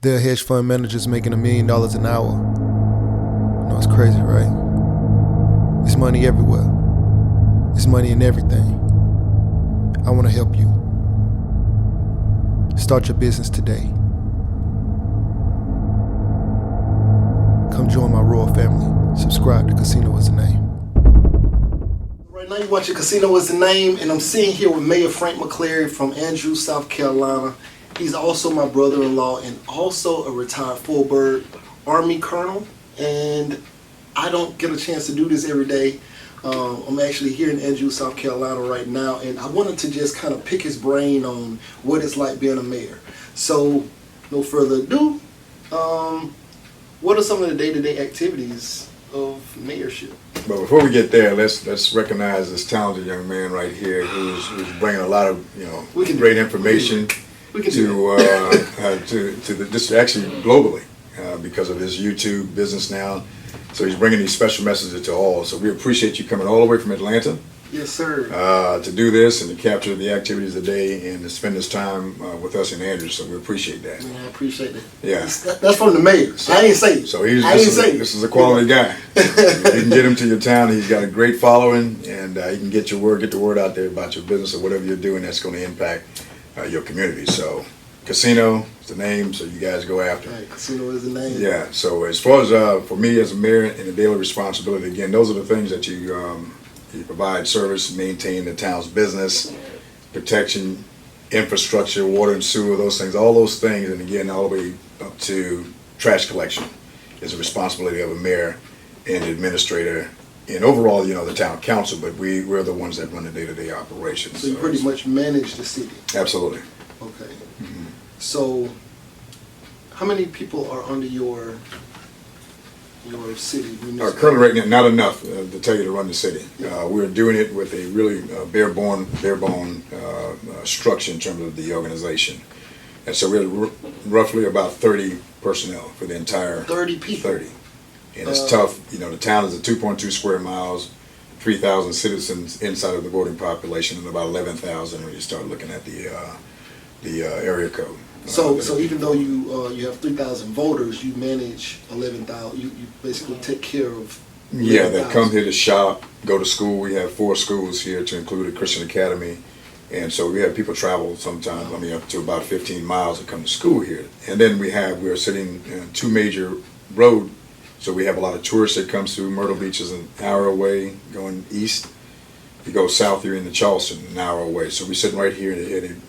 There are hedge fund managers making $1 million an hour. You know, it's crazy, right? There's money everywhere. There's money in everything. I want to help you. Start your business today. Come join my royal family. Subscribe to Casino Is the Name. Right now you're watching Casino Is the Name, and I'm sitting here with Mayor Frank McClary from Andrews, South Carolina. He's also my brother-in-law and also a retired full-bird Army colonel. And I don't get a chance to do this every day. I'm actually here in Andrews, South Carolina right now, and I wanted to just kind of pick his brain on what it's like being a mayor. So, no further ado, what are some of the day-to-day activities of mayorship? But before we get there, let's recognize this talented young man right here who's bringing a lot of great information to actually globally because of his YouTube business now. So he's bringing these special messages to all. So we appreciate you coming all the way from Atlanta. Yes, sir. To do this and to capture the activities of the day and to spend this time with us in Andrews. So we appreciate that. Yeah, I appreciate that. Yeah. That's from the mayor. So, I ain't say it. So this is a quality guy. You can get him to your town. He's got a great following, and you can get the word out there about your business or whatever you're doing that's going to impact your community. So Casino is the name, so you guys go after. Right, Casino is the name. Yeah. So as far as for me as a mayor and the daily responsibility, again, those are the things that you provide service, maintain the town's business, protection, infrastructure, water and sewer, those things, all those things, and again, all the way up to trash collection is a responsibility of a mayor and administrator, and overall, the town council, but we're the ones that run the day-to-day operations. So you pretty much manage the city. Absolutely. Okay. Mm-hmm. So, how many people are under your city? Currently, right now, not enough to tell you to run the city. We're doing it with a really bare bone structure in terms of the organization, and so we're roughly about 30 personnel for the entire 30 people. 30, and it's tough. The town is a 2.2 square miles, 3,000 citizens inside of the voting population, and about 11,000 when you start looking at the area code. So even though you have 3,000 voters, you manage 11,000. You basically take care of. They come here to shop, go to school. We have 4 schools here to include a Christian academy, and so we have people travel sometimes. Up to about 15 miles to come to school here. And then we're sitting in 2 major roads, so we have a lot of tourists that come through. Myrtle Beach is an hour away going east. If you go south, you're into Charleston, an hour away. So we're sitting right here in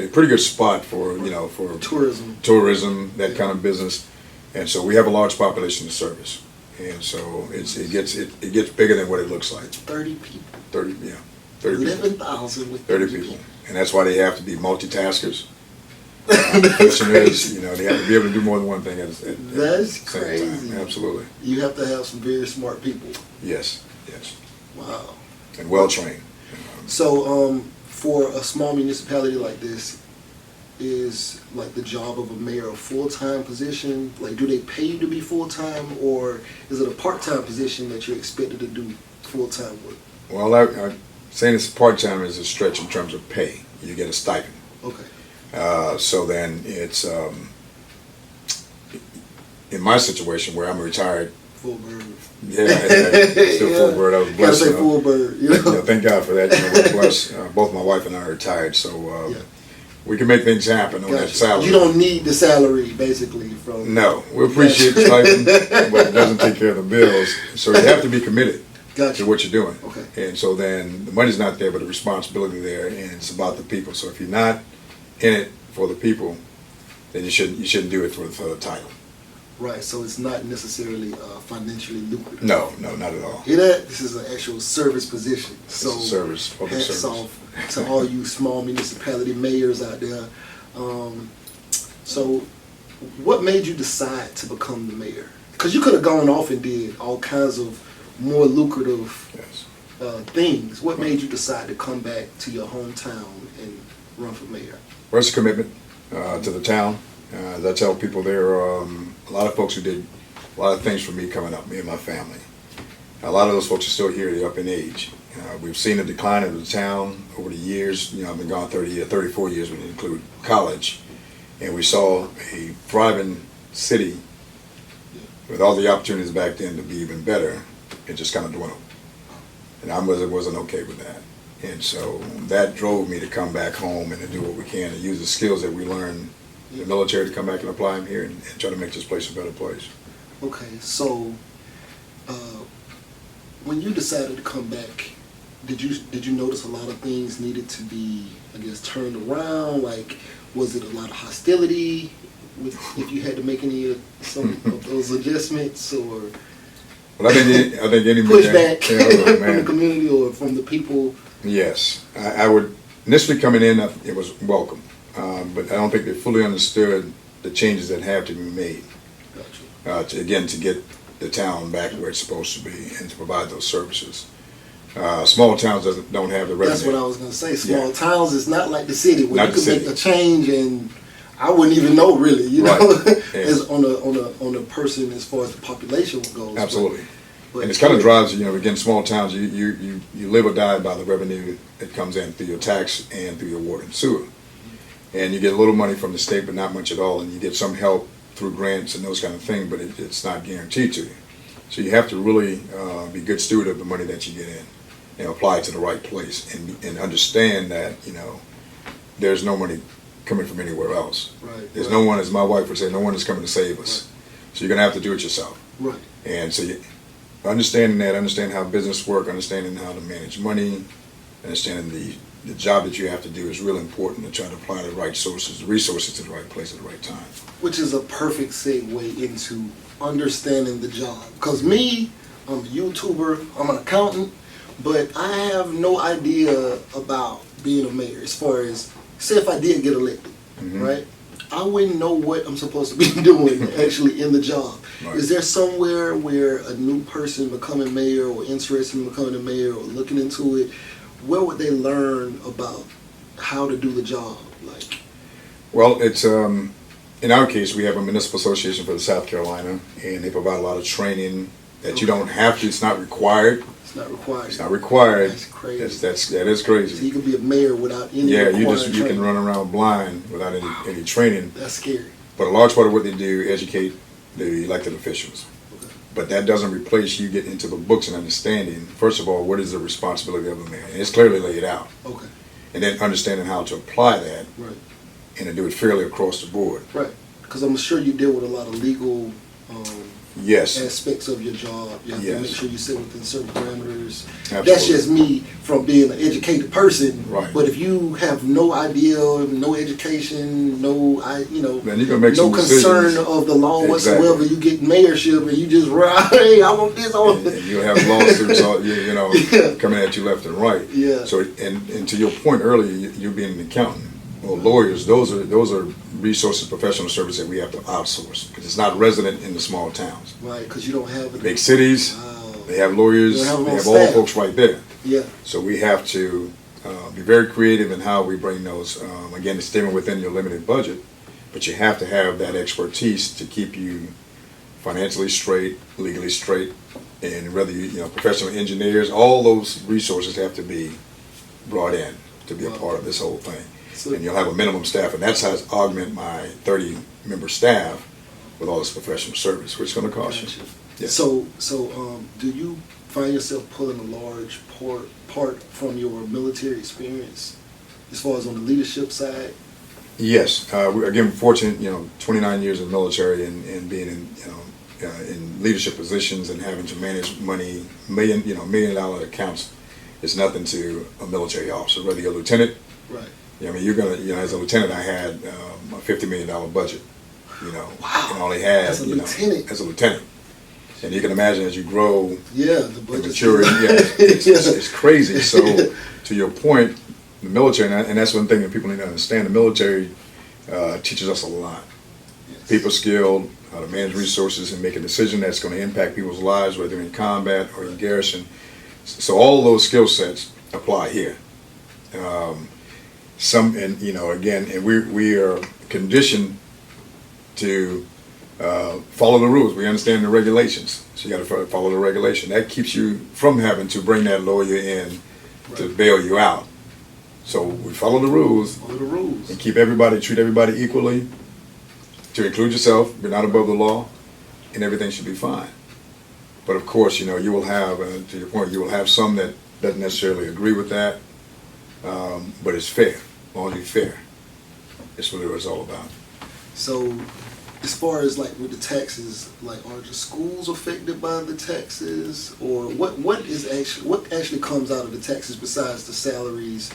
a pretty good spot for for tourism, that kind of business, and so we have a large population to service, and so it gets bigger than what it looks like. 30 people. 30 people. 11,000 with 30 people, and that's why they have to be multitaskers. Commissioners, they have to be able to do more than one thing at the That's same crazy. time. Absolutely. You have to have some very smart people. Yes. Wow. And well trained. So, for a small municipality like this, is like the job of a mayor a full-time position? Like, do they pay you to be full-time, or is it a part-time position that you're expected to do full-time with? Well, saying it's part-time is a stretch in terms of pay. You get a stipend. Okay. So then it's, in my situation where I'm retired. Full bird. Yeah, still full bird. I was blessed. Gotta say full bird. Thank God for that. We're blessed. Both my wife and I are retired, so we can make things happen on that salary. You don't need the salary, basically, from. No, we appreciate the stipend, but it doesn't take care of the bills. So you have to be committed to what you're doing. Okay. And so then the money's not there, but the responsibility there, and it's about the people. So if you're not in it for the people, then you shouldn't do it for the title. Right, so it's not necessarily financially lucrative. No, not at all. Hear that? This is an actual service position. So it's a service, public hats service. off to all you small municipality mayors out there. So what made you decide to become the mayor? Because you could have gone off and did all kinds of more lucrative things. What made you decide to come back to your hometown and run for mayor? First, commitment to the town. As I tell people, there are a lot of folks who did a lot of things for me coming up, me and my family. A lot of those folks are still here, they're up in age. We've seen a decline of the town over the years. I've been gone 34 years when you include college. and we saw a thriving city with all the opportunities back then to be even better. It just kind of dwindled, and I wasn't okay with that. And so that drove me to come back home and to do what we can and use the skills that we learned in the military to come back and apply them here and try to make this place a better place. Okay, so when you decided to come back, did you notice a lot of things needed to be, I guess, turned around? Like, was it a lot of hostility if you had to make some of those adjustments, or well, I think any pushback from the community or from the people? Yes, I would initially coming in, it was welcome, but I don't think they fully understood the changes that have to be made. Gotcha. To get the town back where it's supposed to be and to provide those services. Small towns don't have the revenue. That's what I was going to say. Small towns is not like the city where Not you can make a change and I wouldn't even know really, you know, as on a person as far as the population goes. Absolutely. And it kind of drives, again, small towns, you live or die by the revenue that comes in through your tax and through your water and sewer. And you get a little money from the state, but not much at all, and you get some help through grants and those kind of things, but it's not guaranteed to you. So you have to really be good steward of the money that you get in and apply it to the right place and understand that, there's no money coming from anywhere else. Right. There's no one, as my wife would say, no one is coming to save us. Right. So you're going to have to do it yourself. Right. And so understanding that, understanding how business work, understanding how to manage money, understanding the job that you have to do is really important to try to apply the right resources to the right place at the right time. Which is a perfect segue into understanding the job. Because me, I'm a YouTuber, I'm an accountant, but I have no idea about being a mayor as far as, say if I did get elected, right? I wouldn't know what I'm supposed to be doing actually in the job. Right. Is there somewhere where a new person becoming mayor or interested in becoming a mayor or looking into it, where would they learn about how to do the job? Like, well, it's in our case, we have a municipal association for the South Carolina, and they provide a lot of training that you don't have to. It's not required. It's not required. It's not required. That's crazy. That is crazy. So you can be a mayor without any you can run around blind without any training. That's scary. But a large part of what they do educate the elected officials. Okay. But that doesn't replace you getting into the books and understanding, first of all, what is the responsibility of a mayor? And it's clearly laid out. Okay. And then understanding how to apply that, right, and to do it fairly across the board. Right. Because I'm sure you deal with a lot of legal yes. aspects of your job. You have to make sure you sit within certain parameters. Absolutely. That's just me from being an educated person. Right. But if you have no idea, no education, then you can make no some concern decisions. of the law Exactly. whatsoever, you get mayorship and you just run, hey, I want this, I want this. And you'll have lawsuits coming at you left and right. Yeah. So and to your point earlier, you being an accountant or lawyers, those are resources, professional services that we have to outsource because it's not resident in the small towns. Right, because you don't have it. Big cities, they have lawyers, they have all folks right there. Yeah. So we have to be very creative in how we bring those. Again, it's staying within your limited budget, but you have to have that expertise to keep you financially straight, legally straight, and whether professional engineers, all those resources have to be brought in to be a part of this whole thing. And you'll have a minimum staff, and that's how I augment my 30-member staff with all this professional service, which is going to cost you. Yes. So do you find yourself pulling a large part from your military experience, as far as on the leadership side? Yes. Again, fortunate, 29 years in the military and being in leadership positions and having to manage money, $1 million accounts is nothing to a military officer, whether you're a lieutenant. Right. You're gonna, as a lieutenant, I had a $50 million budget, Wow. and all they had, as a lieutenant. As a lieutenant. And you can imagine as you grow, the budget, maturity, it's crazy. So, to your point, the military, and that's one thing that people need to understand, the military teaches us a lot. Yes. People skilled, how to manage resources and make a decision that's going to impact people's lives, whether in combat or in garrison. So all those skill sets apply here. We are conditioned to follow the rules. We understand the regulations, so you got to follow the regulation. That keeps you from having to bring that lawyer in to bail you out. So we follow the rules. Follow the rules. And treat everybody equally, to include yourself. You're not above the law, and everything should be fine. But of course, you know, you will have, to your point, you will have some that doesn't necessarily agree with that, but it's fair, only fair. That's what it was all about. So, as far as like with the taxes, like are the schools affected by the taxes, or what actually comes out of the taxes besides the salaries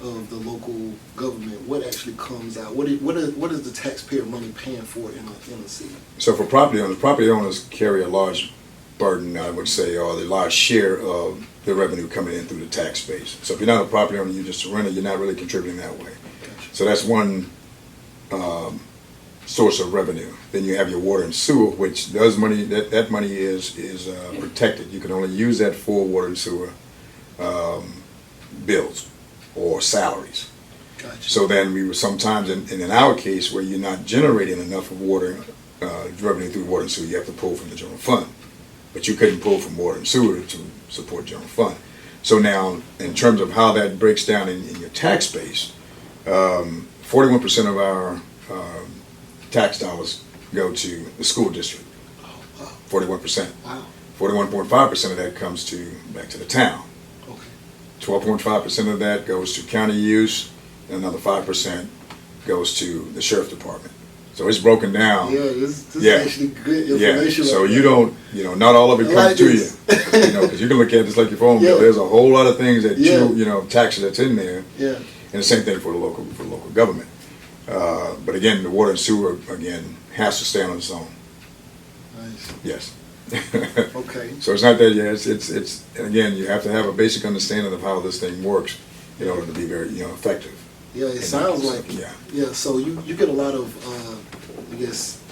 of the local government? What actually comes out? What is the taxpayer money paying for in a city? So for property owners carry a large burden, I would say, or the large share of the revenue coming in through the tax base. So if you're not a property owner, you're just a renter, you're not really contributing that way. Gotcha. So that's one source of revenue. Then you have your water and sewer, which does money, that money is protected. You can only use that for water and sewer bills or salaries. Gotcha. So then we were sometimes, in our case, where you're not generating enough of water revenue through water and sewer, you have to pull from the general fund. But you couldn't pull from water and sewer to support general fund. So now, in terms of how that breaks down in your tax base, 41% of our tax dollars go to the school district. Oh, wow. 41%. Wow. 41.5% of that comes back to the town. Okay. 12.5% of that goes to county use, and another 5% goes to the sheriff department. So it's broken down. Yeah, this is actually good information. Yeah. So right you now. don't, not all of it comes like to this. you. You know, because you can look at it just like your phone bill. Yeah. There's a whole lot of things that Yeah. taxes that's in there. Yeah. And the same thing for the local government. But again, the water and sewer again has to stand on its own. Nice. Yes. Okay. So it's not that. Yeah. It's and again, you have to have a basic understanding of how this thing works in order to be very effective. Yeah, it sounds like it. Yeah. Yeah. So you get a lot of I guess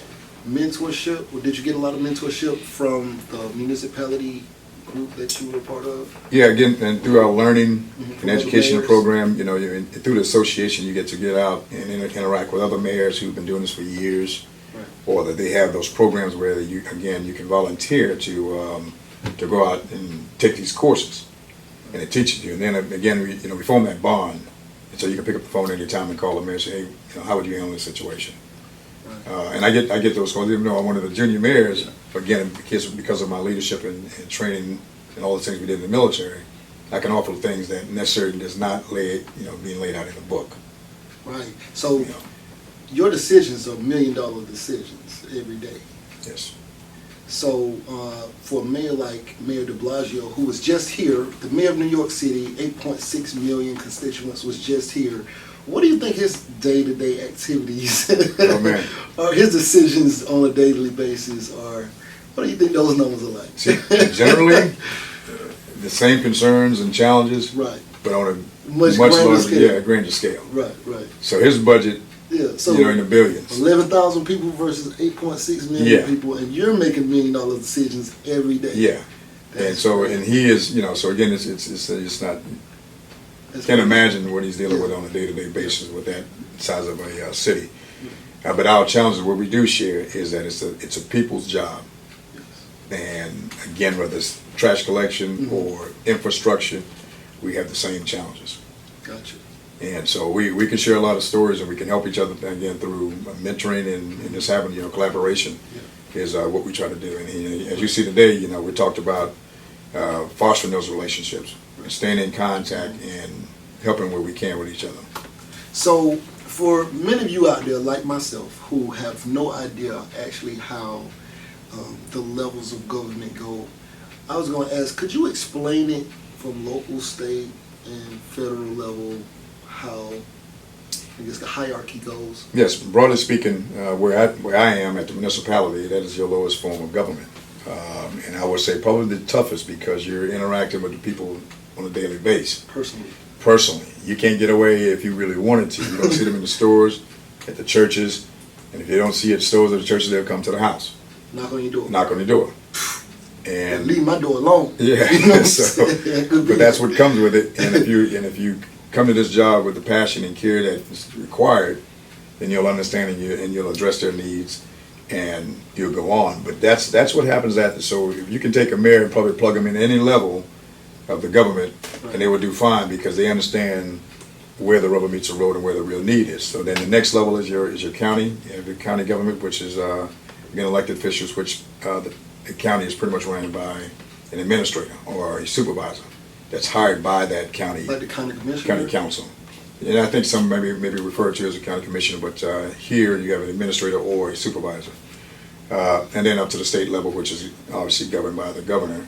mentorship, or did you get a lot of mentorship from the municipality group that you were part of? Yeah, again, and through our learning From and other educational mayors? program, through the association, you get to get out and interact with other mayors who've been doing this for years, Right. or that they have those programs where you can volunteer to go out and take these courses, and it teaches you. And then again, we form that bond, and so you can pick up the phone anytime and call the mayor and say, hey, how would you handle this situation? Right. And I get those calls, even though I'm one of the junior mayors. Again, because of my leadership and training and all the things we did in the military, I can offer things that necessarily does not being laid out in the book. Right. So your decisions are $1 million decisions every day. Yes. So for a mayor like Mayor de Blasio, who was just here, the mayor of New York City, 8.6 million constituents, was just here. What do you think his day-to-day activities or his decisions on a daily basis are? What do you think those numbers are like? See, generally, the same concerns and challenges, right, but on a much larger scale. grander scale. Right, right. So his budget, so in the billions. 11,000 people versus 8.6 million people, and you're making $1 million decisions every day. Yeah. And so, and he is, so again, it's not. Can't imagine what he's dealing with on a day-to-day basis with that size of a city. But our challenge, what we do share, is that it's a people's job. And again, whether it's trash collection or infrastructure, we have the same challenges. Gotcha. And so we can share a lot of stories, and we can help each other again through mentoring and just having collaboration is what we try to do. And as you see today, we talked about fostering those relationships, staying in contact, and helping where we can with each other. So for many of you out there like myself who have no idea actually how the levels of government go, I was going to ask, could you explain it from local, state, and federal level, how I guess the hierarchy goes? Yes, broadly speaking, where I am at the municipality, that is your lowest form of government. And I would say probably the toughest, because you're interacting with the people on a daily basis. Personally. You can't get away if you really wanted to. You don't see them in the stores, at the churches, and if you don't see at stores or the churches, they'll come to the house. Knock on your door. Knock on your door. And leave my door alone. Yeah. You know but that's what comes with it. And if you come to this job with the passion and care that is required, then you'll understand and you'll address their needs, and you'll go on. But that's what happens after. So if you can take a mayor and probably plug them in any level of the government, and they will do fine, because they understand where the rubber meets the road and where the real need is. So then the next level is your county. You have the county government, which is again elected officials, which the county is pretty much ran by an administrator or a supervisor that's hired by that county, like the county commissioner, county council. And I think some maybe refer to as a county commissioner, but here you have an administrator or a supervisor. And then up to the state level, which is obviously governed by the governor,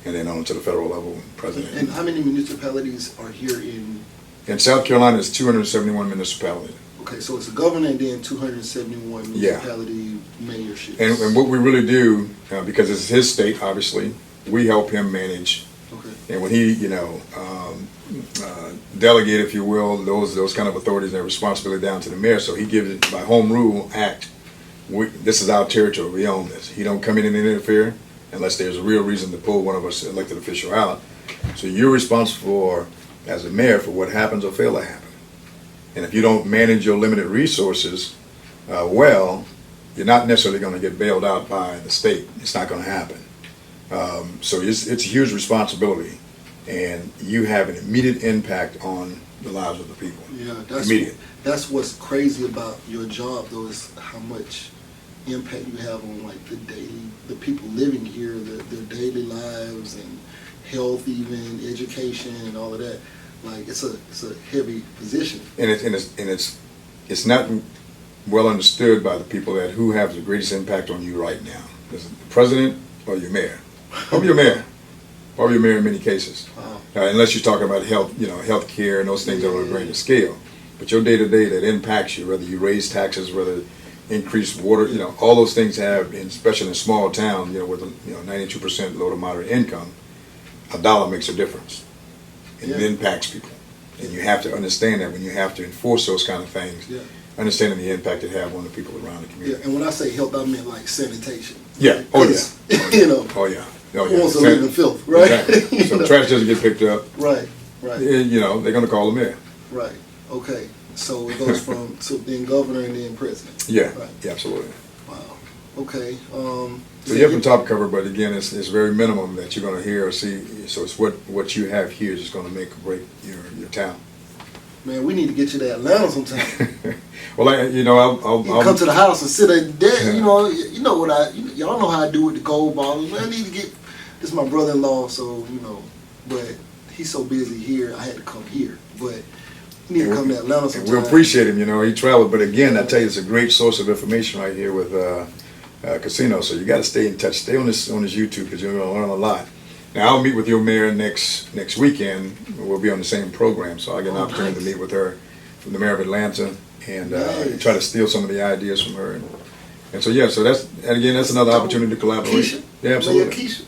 and then on to the federal level, president. And how many municipalities are here in? In South Carolina, it's 271 municipalities. Okay, so it's a governor and then 271 municipality mayorships. And what we really do, because it's his state, obviously, we help him manage. Okay. And when he, delegate, if you will, those kind of authorities and their responsibility down to the mayor. So he gives it by home rule act. This is our territory. We own this. He don't come in and interfere unless there's a real reason to pull one of us elected official out. So you're responsible for, as a mayor, for what happens or fail to happen. And if you don't manage your limited resources well, you're not necessarily going to get bailed out by the state. It's not going to happen. So it's a huge responsibility, and you have an immediate impact on the lives of the people. Yeah, that's what's crazy about your job, though, is how much impact you have on like the people living here, their daily lives and health, even education and all of that. Like it's a heavy position. And it's not well understood by the people that who have the greatest impact on you right now. Is it the president or your mayor? Probably your mayor. Probably your mayor in many cases. Wow. Unless you're talking about health care and those things that are on a greater scale. But your day-to-day that impacts you, whether you raise taxes, whether increase water, all those things have, especially in a small town, with 92% low to moderate income, a dollar makes a difference. And it impacts people. And you have to understand that when you have to enforce those kind of things, understanding the impact it have on the people around the community. Yeah, and when I say health, I mean like sanitation. Yeah, oh yeah. Oh yeah. Who wants to live in filth, right? Exactly. So trash doesn't get picked up. Right. They're going to call the mayor. Right. Okay. So it goes from then governor and then president. Yeah. Right. Yeah, absolutely. Wow. Okay. So you have the top cover, but again, it's very minimum that you're going to hear or see. So it's what you have here is going to make or break your town. Man, we need to get you to Atlanta sometime. Well, I'll come to the house and sit at there. You know what y'all know how I do with the gold bottles. Man, I need to get. This is my brother-in-law, so but he's so busy here. I had to come here, but you need to come to Atlanta sometime. We appreciate him. He traveled, but again, I tell you, it's a great source of information right here with casino. So you got to stay in touch. Stay on this YouTube because you're going to learn a lot. Now I'll meet with your mayor next weekend. We'll be on the same program, so I get an opportunity to meet with her, from the mayor of Atlanta, and try to steal some of the ideas from her. And so that's another opportunity to collaborate. Keisha. Yeah, absolutely. Mayor Keisha.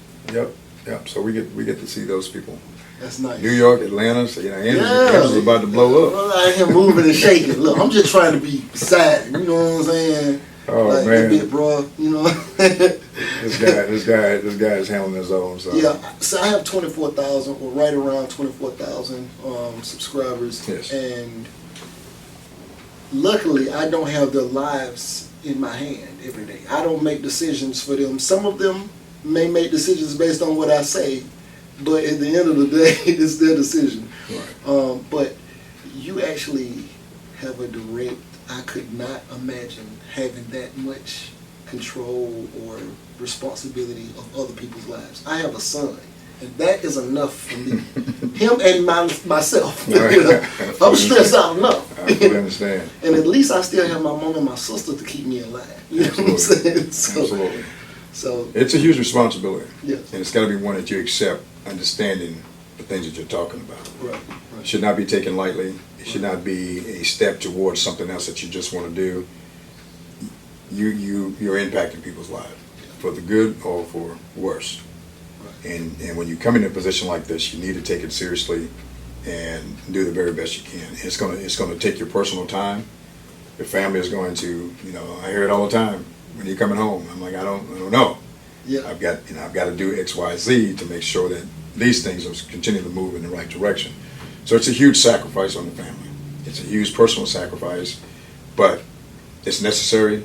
Yep. So we get to see those people. That's nice. New York, Atlanta. So Andrew's about to blow up. Well, I am moving and shaking. Look, I'm just trying to be beside him. You know what I'm saying? Oh like, man, bit, bro. this guy is handling his own. So. Yeah, so I have 24,000, or right around 24,000 subscribers, and luckily I don't have their lives in my hand every day. I don't make decisions for them. Some of them may make decisions based on what I say, but at the end of the day, it's their decision. Right. But you actually have a direct. I could not imagine having that much control or responsibility of other people's lives. I have a son, and that is enough for me. Him and myself. Right. I'm stressed out enough. I fully understand. And at least I still have my mom and my sister to keep me alive. You know what I'm saying? Absolutely. So it's a huge responsibility. Yes. And it's got to be one that you accept, understanding the things that you're talking about. Right. It should not be taken lightly. It should not be a step towards something else that you just want to do. You're impacting people's lives for the good or for worse. Right. And when you come in a position like this, you need to take it seriously and do the very best you can. It's gonna take your personal time. Your family is going to, I hear it all the time when you're coming home. I'm like, I don't know. Yeah. I've got to do X, Y, Z to make sure that these things will continue to move in the right direction. So it's a huge sacrifice on the family. It's a huge personal sacrifice, but it's necessary,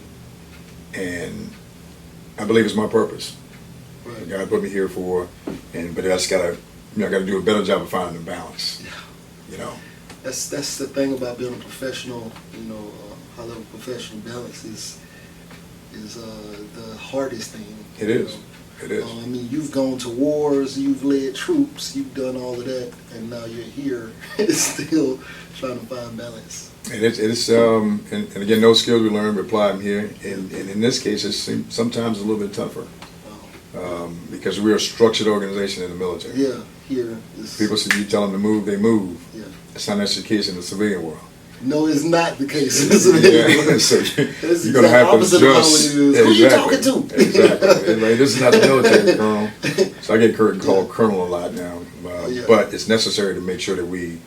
and I believe it's my purpose. Right. God put me here for, but I just gotta do a better job of finding the balance. Yeah. That's the thing about being a professional. High-level professional balance is the hardest thing. It is. It is. I mean, you've gone to wars, you've led troops, you've done all of that, and now you're here still trying to find balance. And and again, those skills we learn, we apply them here. And in this case, it's sometimes a little bit tougher because we're a structured organization in the military. Yeah, here. People say you tell them to move, they move. Yeah. It's not necessarily the case in the civilian world. No, it's not the case in the civilian world. So you're going to have to adjust. Who are you talking to? Exactly. This is not the military, Colonel. So I get called Colonel a lot now. But it's necessary to make sure that we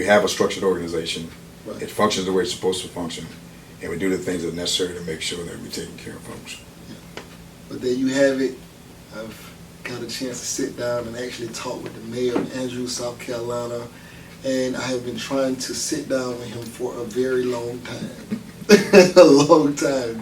have a structured organization. Right. It functions the way it's supposed to function. And we do the things that are necessary to make sure that we're taking care of folks. Yeah. But there you have it. I've got a chance to sit down and actually talk with the mayor of Andrews, South Carolina. And I have been trying to sit down with him for a very long time. A long time.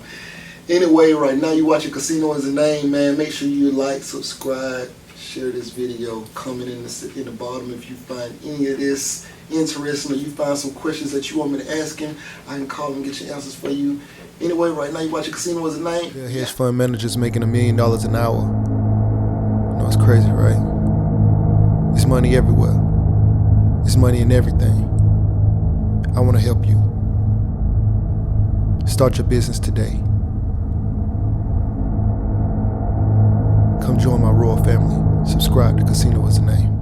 Anyway, right now you're watching Casino is the Name, man. Make sure you like, subscribe, share this video, comment in the bottom if you find any of this interesting or you find some questions that you want me to ask him. I can call him and get your answers for you. Anyway, right now you're watching Casino is the Name. Yeah, hedge fund managers making $1 million an hour. You know, it's crazy, right? There's money everywhere. There's money in everything. I want to help you. Start your business today. Come join my royal family. Subscribe to Casino is the Name.